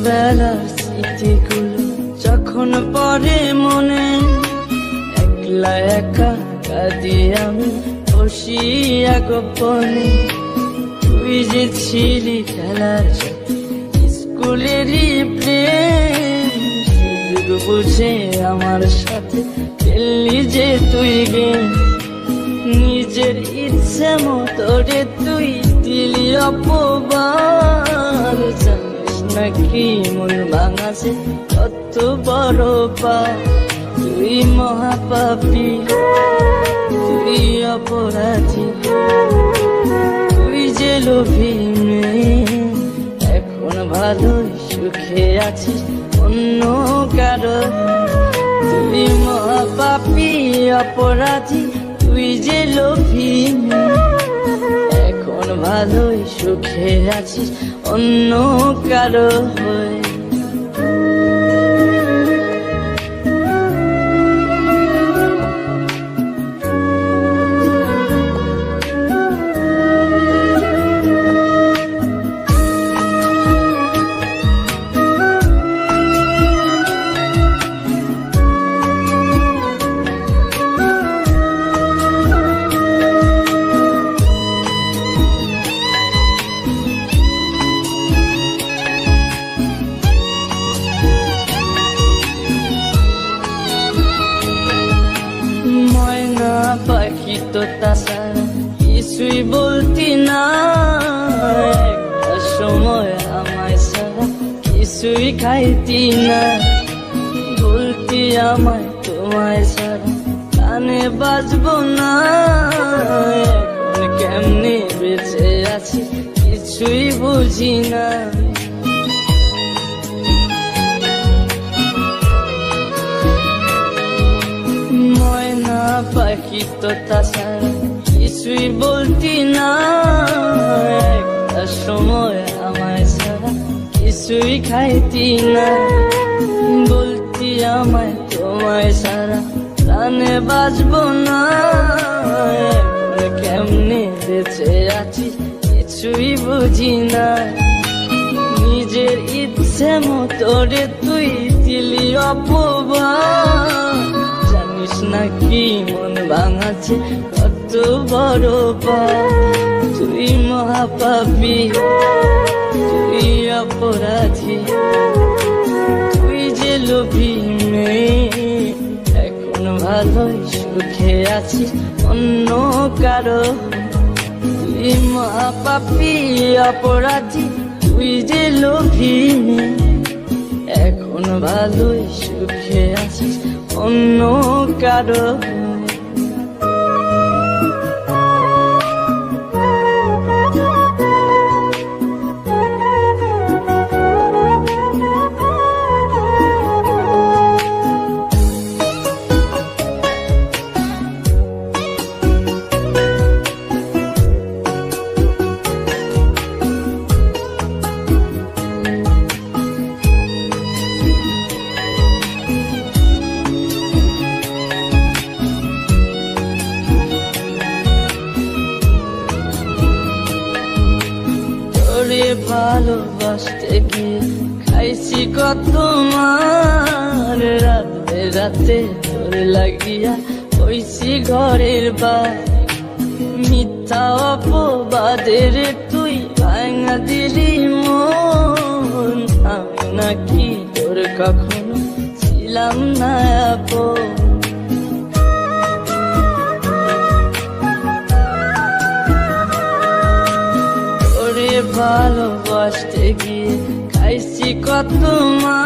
ছোটবেলার স্মৃতিগুলো যখন পড়ে মনে, একলা একা কাঁদি আমি বসিয়া গোপনে। তুই যে ছিলি খেলার সাথে স্কুলেরই প্রেম, সুযোগ বুঝে আমার সাথে খেললি যে তুই গেম। নিজের ইচ্ছে মতো রে তুই দিলি অপবাদ, জানিস নাকি মন ভাঙাছে কত বড় পাপ। তুই মহাপাপী, তুই অপরাধী, তুই যে লোভী মেয়ে, এখন ভালোই সুখে আছিস অন্য কারো। তুই মহাপাপী অপরাধী, তুই যে লোভী মেয়ে, এখন ভালোই সুখে আছিস অন্য কারো হয়ে। ময়না পাখি তো তাছাড়া কিছুই বলতি না, একটা সময় আমায় ছাড়া কিছুই খাইতি না। বলতি আমায় তোমায় ছাড়া কানে বাজবো না, এখন কেমনে বেঁচে আছি কিছুই বুঝি না। ময়না পাখি তো তাছাড়া কিছুই বলতি না, একটা সময় আমায় ছাড়া কিছুই খাইতি না। বলতি আমায় তোমায় ছাড়া প্রাণে বাজবো না, এখন কেমনে বেঁচে আছি কিছুই বুঝি না। নিজের ইচ্ছে মতো রে তুই দিলি অপবাদ, জানিস নাকি মন ভাঙাছে কত বড় পাপ। তুই মহাপাপী, তুই অপরাধী, তুই যে লোভী মেয়ে, এখন ভালোই সুখে আছিস অন্য কারো। তুই মহাপাপী অপরাধী, তুই যে লোভী মেয়ে, এখন ভালোই সুখে আছিস অন্য কারো। তোরে ভালোবাসতে গিয়ে খাইছি কত মার, রাতে রাতে তোরে লাগিয়া হইছি ঘরের বার। মিথ্যা অপবাদের তুই ভাঙা দিলি মন, আমি নাকি তোর কখনো ছিলাম না আপন। ভালোবাসতে গিয়ে খাইছি কত মা,